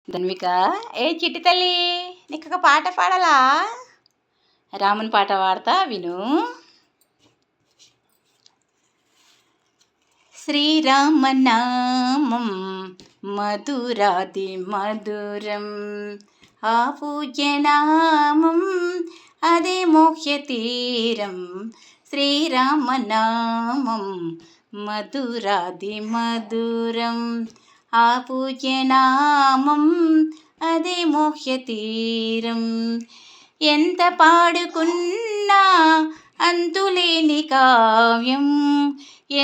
ధన్విక, ఏ చిట్టి తల్లి, నీకు ఒక పాట పాడాలా? రాముని పాట పాడతా విను. శ్రీరామనామం మధురాది మధురం, ఆ పూజ్యనామం అదే మోక్షతీరం. శ్రీరామనామం మధురాది మధురం, ఆ పూజ్యనామం అదే మోక్షతీరం. ఎంత పాడుకున్నా అంతులేని కావ్యం,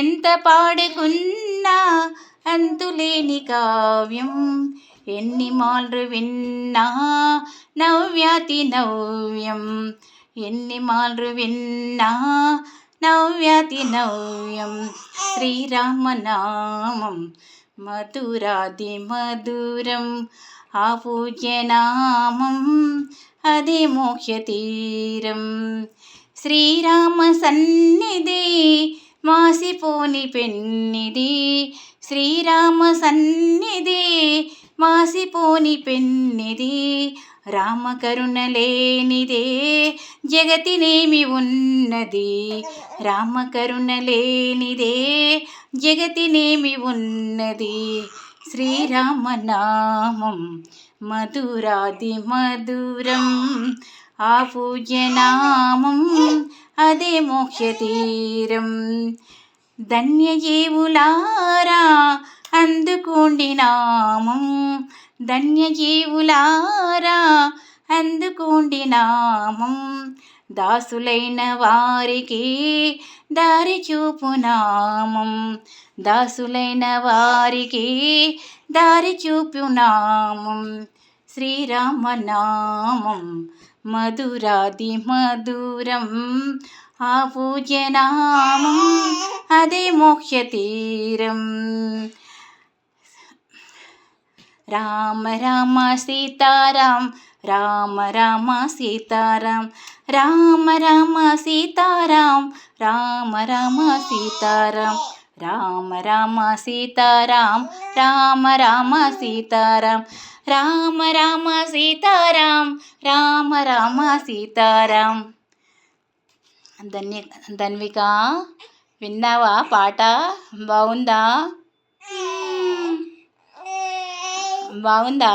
ఎంత పాడుకున్నా అంతులేని కావ్యం. ఎన్ని మార్లు విన్నా నవ్యాతి నవ్యం, ఎన్ని మార్లు విన్నా నవ్యాతి నవ్యం. శ్రీరామనామం మధురాది మధురం, ఆ పూజ్యనామం అదే మోక్షతీరం. శ్రీరామ సన్నిధి మాసిపోని పెన్నిది, శ్రీరామ సన్నిధి మాసిపోని పెన్నిది. రామకరుణ లేనిదే జగతినేమి ఉన్నది, రామకరుణ లేనిదే జగతినేమి ఉన్నది. శ్రీరామనామం మధురాది మధురం, ఆ పూజ్యనామం అదే మోక్షతీరం. ధన్యజీవులారా అందుకోండి నామం, ధన్యజీవులారా అందుకోండి నామం. దాసులైన వారికి దారి చూపు నామం, దాసులైన వారికి దారి చూపు నామం. శ్రీరామనామం మధురాది మధురం, ఆ పూజ్యనామం అదే మోక్షతీరం. రామ రామ సీతారాం, రామ రామ సీతారాం, రామ రామ సీతారాం, రామ రామ సీతారాం, రామ రామ సీతారాం, రామ రామ సీతారాం, రామ రామ సీతారాం, రామ రామ సీతారాం. ధన్విక, విన్నావా పాట? బాగుందా? బాగుందా?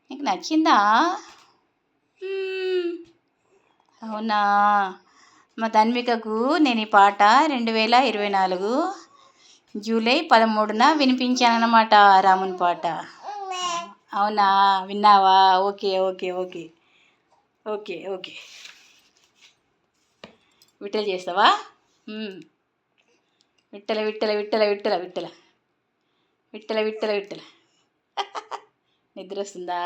నీకు నచ్చిందా? అవునా? మా ధన్వికకు నేను ఈ పాట 2024 జూలై 13న వినిపించానన్నమాట, రాముని పాట. అవునా? విన్నావా? Okay okay okay okay okay. విట్టలు చేస్తావా? విట్టల విట్టల విట్టల విట్టల విట్టల విట్టల విట్టల విట్టల. నిద్ర వస్తుందా?